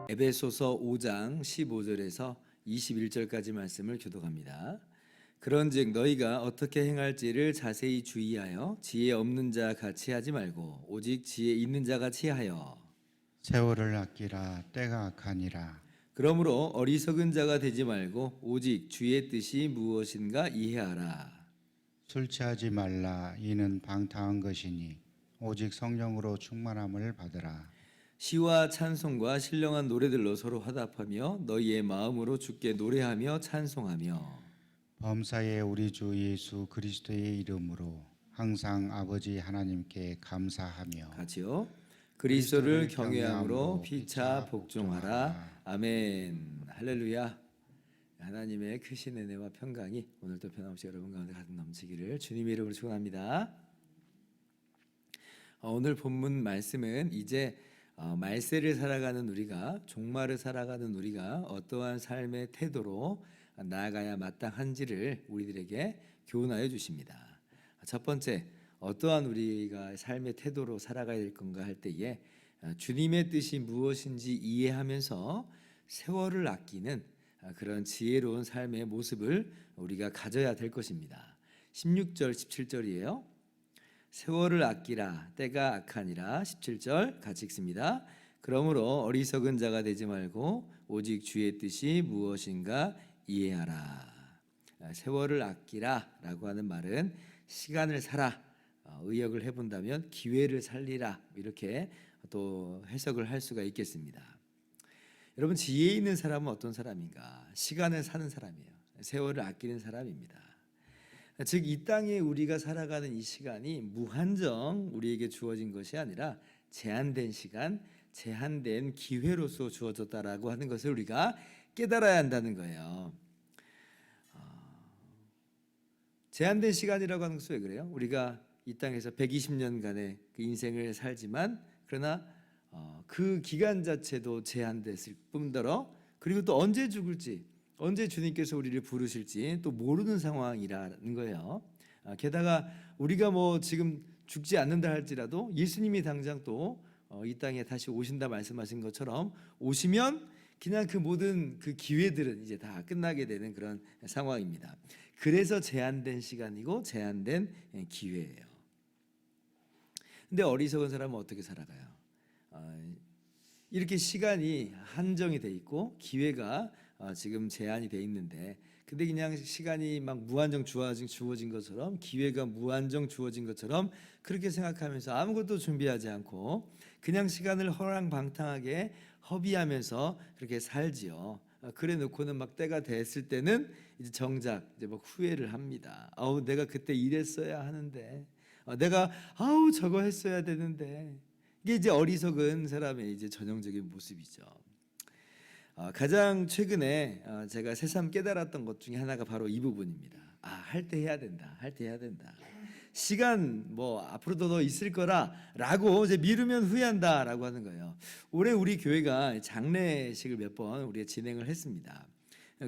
에베소서 5장 15절에서 21절까지 말씀을 교독합니다. 그런즉 너희가 어떻게 행할지를 자세히 주의하여 지혜 없는 자 같이 하지 말고 오직 지혜 있는 자 같이 하여 세월을 아끼라 때가 악하니라. 그러므로 어리석은 자가 되지 말고 오직 주의 뜻이 무엇인가 이해하라. 술 취하지 말라. 이는 방탕한 것이니 오직 성령으로 충만함을 받으라. 시와 찬송과 신령한 노래들로 서로 화답하며 너희의 마음으로 주께 노래하며 찬송하며 범사에 우리 주 예수 그리스도의 이름으로 항상 아버지 하나님께 감사하며 같이요. 그리스도를 경외함으로 피차 복종하라. 아멘. 할렐루야. 하나님의 크신 은혜와 평강이 오늘도 변함없이 여러분 가운데 가득 넘치기를 주님의 이름으로 축원합니다. 오늘 본문 말씀은 이제 말세를 살아가는 우리가, 종말을 살아가는 우리가 어떠한 삶의 태도로 나아가야 마땅한지를 우리들에게 교훈하여 주십니다. 첫 번째, 어떠한 우리가 삶의 태도로 살아가야 될 건가 할 때에 주님의 뜻이 무엇인지 이해하면서 세월을 아끼는 그런 지혜로운 삶의 모습을 우리가 가져야 될 것입니다. 16절, 17절이에요. 세월을 아끼라 때가 악하니라. 17절 같이 읽습니다. 그러므로 어리석은 자가 되지 말고 오직 주의 뜻이 무엇인가 이해하라. 세월을 아끼라 라고 하는 말은 시간을 살아, 의역을 해본다면 기회를 살리라, 이렇게 또 해석을 할 수가 있겠습니다. 여러분, 지혜 있는 사람은 어떤 사람인가? 시간을 사는 사람이에요. 세월을 아끼는 사람입니다. 즉 이 땅에 우리가 살아가는 이 시간이 무한정 우리에게 주어진 것이 아니라 제한된 시간, 제한된 기회로서 주어졌다라고 하는 것을 우리가 깨달아야 한다는 거예요. 제한된 시간이라고 하는 것은 왜 그래요? 우리가 이 땅에서 120년간의 그 인생을 살지만 그러나 그 기간 자체도 제한됐을 뿐더러 그리고 또 언제 죽을지, 언제 주님께서 우리를 부르실지 또 모르는 상황이라는 거예요. 게다가 우리가 뭐 지금 죽지 않는다 할지라도 예수님이 당장 또 이 땅에 다시 오신다 말씀하신 것처럼 오시면 그냥 그 모든 그 기회들은 이제 다 끝나게 되는 그런 상황입니다. 그래서 제한된 시간이고 제한된 기회예요. 근데 어리석은 사람은 어떻게 살아가요? 이렇게 시간이 한정이 돼 있고 기회가 지금 제한이 돼 있는데, 근데 그냥 시간이 막 무한정 주어진 것처럼, 기회가 무한정 주어진 것처럼 그렇게 생각하면서 아무것도 준비하지 않고 그냥 시간을 허랑방탕하게 허비하면서 그렇게 살지요. 그래 놓고는 막 때가 됐을 때는 이제 정작 이제 막 후회를 합니다. 내가 그때 이랬어야 하는데, 내가 저거 했어야 되는데. 이게 이제 어리석은 사람의 이제 전형적인 모습이죠. 가장 최근에 제가 새삼 깨달았던 것 중에 하나가 바로 이 부분입니다. 할 때 해야 된다. 할 때 해야 된다. 시간 뭐 앞으로도 더 있을 거라라고 이제 미루면 후회한다라고 하는 거예요. 올해 우리 교회가 장례식을 몇 번 우리가 진행을 했습니다.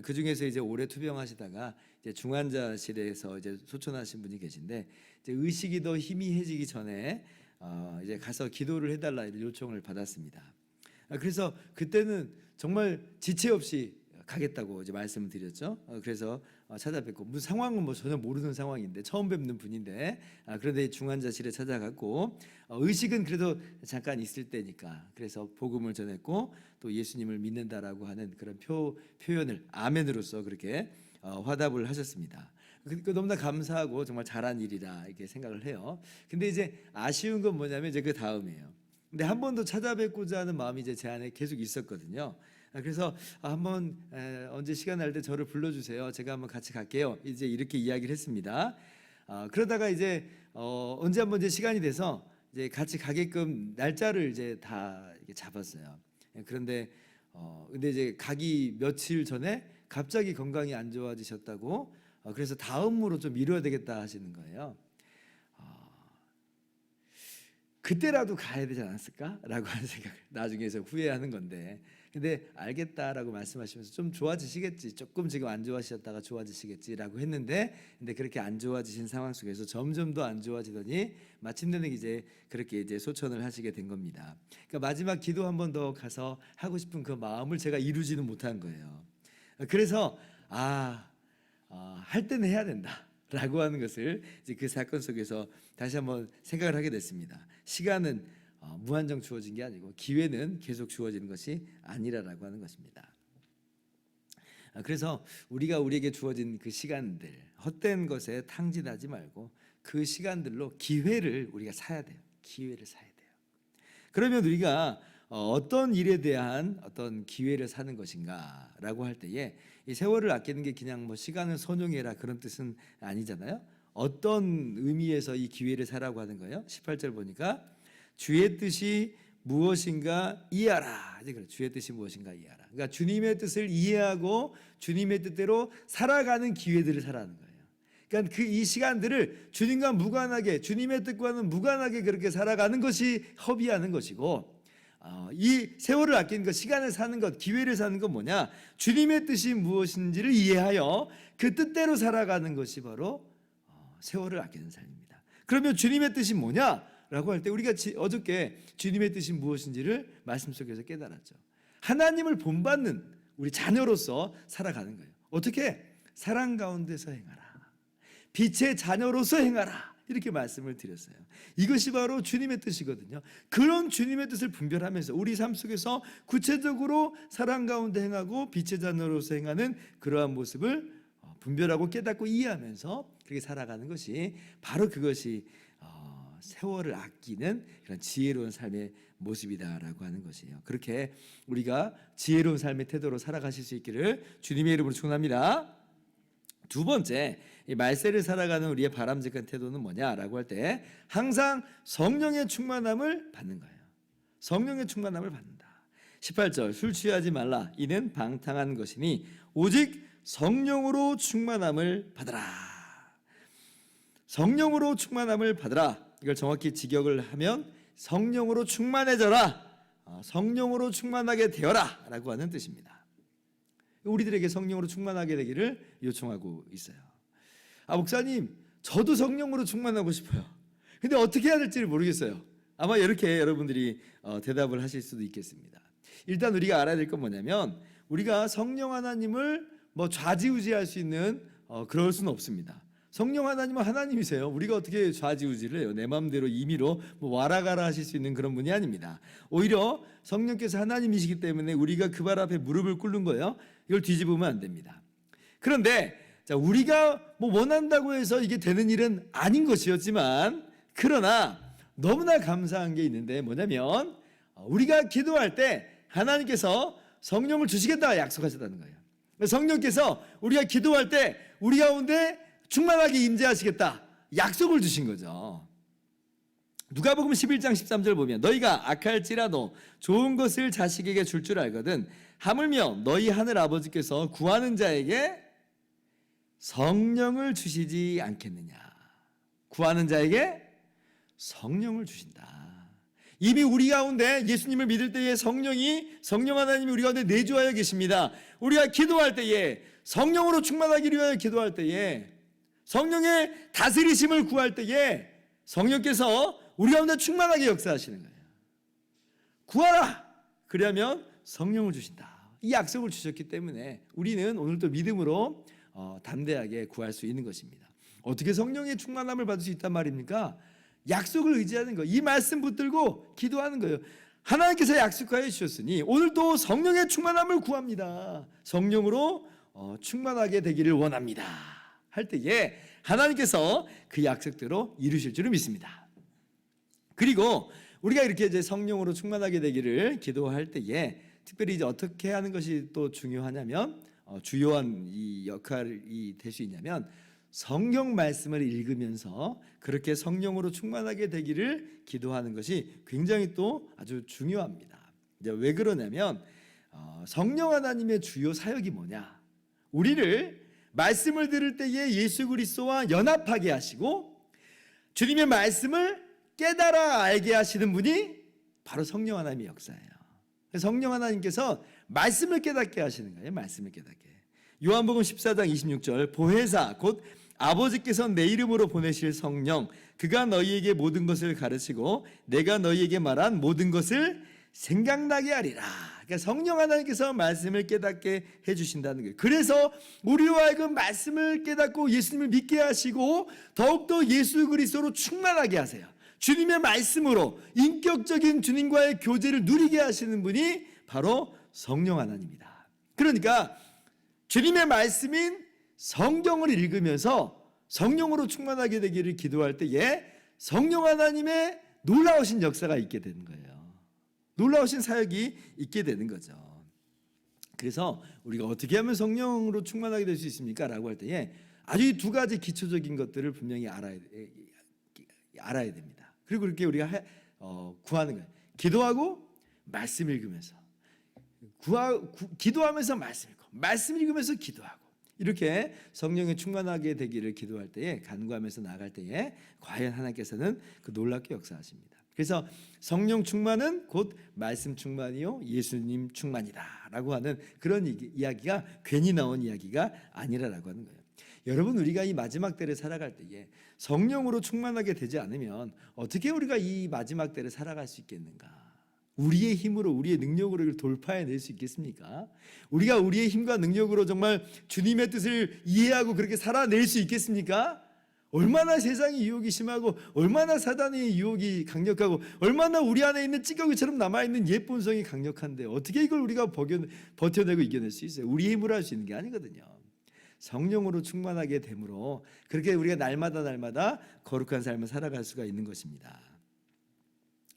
그 중에서 이제 오래 투병하시다가 이제 중환자실에서 이제 소천하신 분이 계신데, 이제 의식이 더 희미해지기 전에 이제 가서 기도를 해달라 이런 요청을 받았습니다. 그래서 그때는 정말 지체 없이 가겠다고 이제 말씀을 드렸죠. 그래서 찾아뵙고, 무슨 상황은 뭐 전혀 모르는 상황인데 처음 뵙는 분인데, 그런데 중환자실에 찾아갔고 의식은 그래도 잠깐 있을 때니까 그래서 복음을 전했고 또 예수님을 믿는다라고 하는 그런 표현을 아멘으로써 그렇게 화답을 하셨습니다. 그 너무나 감사하고 정말 잘한 일이라 이렇게 생각을 해요. 근데 이제 아쉬운 건 뭐냐면 이제 그 다음이에요. 근데 한 번 더 찾아뵙고자 하는 마음이 이제 제 안에 계속 있었거든요. 그래서 한번 언제 시간 날 때 저를 불러주세요. 제가 한번 같이 갈게요. 이제 이렇게 이야기를 했습니다. 그러다가 이제 언제 한번 이제 시간이 돼서 이제 같이 가게끔 날짜를 이제 다 이렇게 잡았어요. 그런데 근데 이제 가기 며칠 전에 갑자기 건강이 안 좋아지셨다고, 그래서 다음으로 좀 미뤄야 되겠다 하시는 거예요. 그때라도 가야 되지 않았을까라고 하는 생각을 나중에서 후회하는 건데, 근데 알겠다라고 말씀하시면서 좀 좋아지시겠지, 조금 지금 안 좋아지셨다가 좋아지시겠지라고 했는데, 근데 그렇게 안 좋아지신 상황 속에서 점점 더 안 좋아지더니 마침내는 이제 그렇게 이제 소천을 하시게 된 겁니다. 그러니까 마지막 기도 한 번 더 가서 하고 싶은 그 마음을 제가 이루지는 못한 거예요. 그래서 할 때는 해야 된다라고 하는 것을 이제 그 사건 속에서 다시 한번 생각을 하게 됐습니다. 시간은 무한정 주어진 게 아니고 기회는 계속 주어지는 것이 아니라라고 하는 것입니다. 그래서 우리가 우리에게 주어진 그 시간들, 헛된 것에 탕진하지 말고 그 시간들로 기회를 우리가 사야 돼요. 기회를 사야 돼요. 그러면 우리가 어떤 일에 대한 어떤 기회를 사는 것인가라고 할 때에 이 세월을 아끼는 게 그냥 뭐 시간을 선용해라 그런 뜻은 아니잖아요. 어떤 의미에서 이 기회를 사라고 하는 거예요? 18절 보니까 주의 뜻이 무엇인가 이해하라. 이제 그래, 주의 뜻이 무엇인가 이해하라. 그러니까 주님의 뜻을 이해하고 주님의 뜻대로 살아가는 기회들을 살아가는 거예요. 그러니까 그 이 시간들을 주님과 무관하게, 주님의 뜻과는 무관하게 그렇게 살아가는 것이 허비하는 것이고, 이 세월을 아끼는 것, 시간을 사는 것, 기회를 사는 건 뭐냐? 주님의 뜻이 무엇인지를 이해하여 그 뜻대로 살아가는 것이 바로 세월을 아끼는 삶입니다. 그러면 주님의 뜻이 뭐냐라고 할 때 우리가 어저께 주님의 뜻이 무엇인지를 말씀 속에서 깨달았죠. 하나님을 본받는 우리 자녀로서 살아가는 거예요. 어떻게? 사랑 가운데서 행하라. 빛의 자녀로서 행하라. 이렇게 말씀을 드렸어요. 이것이 바로 주님의 뜻이거든요. 그런 주님의 뜻을 분별하면서 우리 삶 속에서 구체적으로 사랑 가운데 행하고 빛의 자녀로서 행하는 그러한 모습을 분별하고 깨닫고 이해하면서 그렇게 살아가는 것이 바로 그것이 세월을 아끼는 그런 지혜로운 삶의 모습이다라고 하는 것이에요. 그렇게 우리가 지혜로운 삶의 태도로 살아가실 수 있기를 주님의 이름으로 축원합니다. 두 번째, 이 말세를 살아가는 우리의 바람직한 태도는 뭐냐라고 할 때 항상 성령의 충만함을 받는 거예요. 성령의 충만함을 받는다. 18절 술 취하지 말라 이는 방탕한 것이니 오직 성령으로 충만함을 받으라. 성령으로 충만함을 받으라. 이걸 정확히 직역을 하면 성령으로 충만해져라, 성령으로 충만하게 되어라 라고 하는 뜻입니다. 우리들에게 성령으로 충만하게 되기를 요청하고 있어요. 목사님, 저도 성령으로 충만하고 싶어요. 근데 어떻게 해야 될지를 모르겠어요. 아마 이렇게 여러분들이 대답을 하실 수도 있겠습니다. 일단 우리가 알아야 될 건 뭐냐면 우리가 성령 하나님을 좌지우지할 수 있는 그럴 수는 없습니다. 성령 하나님은 하나님이세요. 우리가 어떻게 좌지우지를 해요? 내 마음대로 임의로 와라 가라 하실 수 있는 그런 분이 아닙니다. 오히려 성령께서 하나님이시기 때문에 우리가 그 발 앞에 무릎을 꿇는 거예요. 이걸 뒤집으면 안 됩니다. 그런데 우리가 원한다고 해서 이게 되는 일은 아닌 것이었지만, 그러나 너무나 감사한 게 있는데 뭐냐면 우리가 기도할 때 하나님께서 성령을 주시겠다 약속하셨다는 거예요. 성령께서 우리가 기도할 때 우리 가운데 충만하게 임재하시겠다 약속을 주신 거죠. 누가복음 11장 13절 보면 너희가 악할지라도 좋은 것을 자식에게 줄 줄 알거든 하물며 너희 하늘 아버지께서 구하는 자에게 성령을 주시지 않겠느냐. 구하는 자에게 성령을 주신다. 이미 우리 가운데 예수님을 믿을 때에 성령 하나님이 우리 가운데 내주하여 계십니다. 우리가 기도할 때에 성령으로 충만하기를 위하여 기도할 때에 성령의 다스리심을 구할 때에 성령께서 우리 가운데 충만하게 역사하시는 거예요. 구하라. 그러면 성령을 주신다. 이 약속을 주셨기 때문에 우리는 오늘도 믿음으로 담대하게 구할 수 있는 것입니다. 어떻게 성령의 충만함을 받을 수 있단 말입니까? 약속을 의지하는 거예요. 이 말씀 붙들고 기도하는 거예요. 하나님께서 약속하여 주셨으니 오늘도 성령의 충만함을 구합니다. 성령으로 충만하게 되기를 원합니다. 할 때에 하나님께서 그 약속대로 이루실 줄을 믿습니다. 그리고 우리가 이렇게 이제 성령으로 충만하게 되기를 기도할 때에 특별히 이제 어떻게 하는 것이 또 중요하냐면 주요한 이 역할이 될 수 있냐면 성경 말씀을 읽으면서 그렇게 성령으로 충만하게 되기를 기도하는 것이 굉장히 또 아주 중요합니다. 이제 왜 그러냐면 성령 하나님의 주요 사역이 뭐냐? 우리를 말씀을 들을 때에 예수 그리스도와 연합하게 하시고 주님의 말씀을 깨달아 알게 하시는 분이 바로 성령 하나님의 역사예요. 성령 하나님께서 말씀을 깨닫게 하시는 거예요. 말씀을 깨닫게. 요한복음 14장 26절 보혜사 곧 아버지께서 내 이름으로 보내실 성령 그가 너희에게 모든 것을 가르치고 내가 너희에게 말한 모든 것을 생각나게 하리라. 그러니까 성령 하나님께서 말씀을 깨닫게 해주신다는 거예요. 그래서 우리와 하여금 말씀을 깨닫고 예수님을 믿게 하시고 더욱더 예수 그리스도로 충만하게 하세요. 주님의 말씀으로 인격적인 주님과의 교제를 누리게 하시는 분이 바로 성령 하나님이다. 그러니까 주님의 말씀인 성경을 읽으면서 성령으로 충만하게 되기를 기도할 때에 성령 하나님의 놀라우신 역사가 있게 되는 거예요. 놀라우신 사역이 있게 되는 거죠. 그래서 우리가 어떻게 하면 성령으로 충만하게 될 수 있습니까? 라고 할 때에 아주 두 가지 기초적인 것들을 분명히 알아야 됩니다. 그리고 이렇게 우리가 구하는 거예요. 기도하고 말씀 읽으면서 기도하면서 말씀 읽고 말씀 읽으면서 기도하고 이렇게 성령에 충만하게 되기를 기도할 때에 간구하면서 나아갈 때에 과연 하나님께서는 그 놀랍게 역사하십니다. 그래서 성령 충만은 곧 말씀 충만이요 예수님 충만이다라고 하는 그런 이야기가 괜히 나온 이야기가 아니라라고 하는 거예요. 여러분 우리가 이 마지막 때를 살아갈 때에 성령으로 충만하게 되지 않으면 어떻게 우리가 이 마지막 때를 살아갈 수 있겠는가? 우리의 힘으로 우리의 능력으로 이걸 돌파해낼 수 있겠습니까? 우리가 우리의 힘과 능력으로 정말 주님의 뜻을 이해하고 그렇게 살아낼 수 있겠습니까? 얼마나 세상의 유혹이 심하고 얼마나 사단의 유혹이 강력하고 얼마나 우리 안에 있는 찌꺼기처럼 남아있는 옛 본성이 강력한데 어떻게 이걸 우리가 버텨내고 이겨낼 수 있어요? 우리의 힘으로 할 수 있는 게 아니거든요. 성령으로 충만하게 됨으로 그렇게 우리가 날마다 거룩한 삶을 살아갈 수가 있는 것입니다.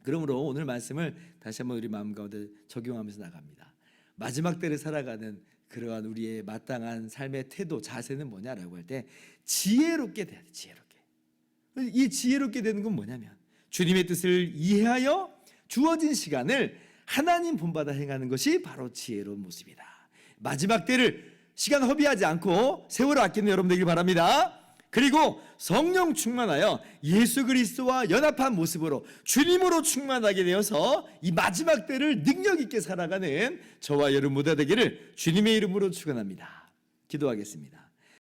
그러므로 오늘 말씀을 다시 한번 우리 마음 가운데 적용하면서 나갑니다. 마지막 때를 살아가는 그러한 우리의 마땅한 삶의 태도, 자세는 뭐냐라고 할 때 지혜롭게 돼야 돼. 지혜롭게. 이 지혜롭게 되는 건 뭐냐면 주님의 뜻을 이해하여 주어진 시간을 하나님 본받아 행하는 것이 바로 지혜로운 모습이다. 마지막 때를 시간 허비하지 않고 세월을 아끼는 여러분 되길 바랍니다. 그리고 성령 충만하여 예수 그리스도와 연합한 모습으로 주님으로 충만하게 되어서 이 마지막 때를 능력 있게 살아가는 저와 여러분 모두 되기를 주님의 이름으로 축원합니다. 기도하겠습니다.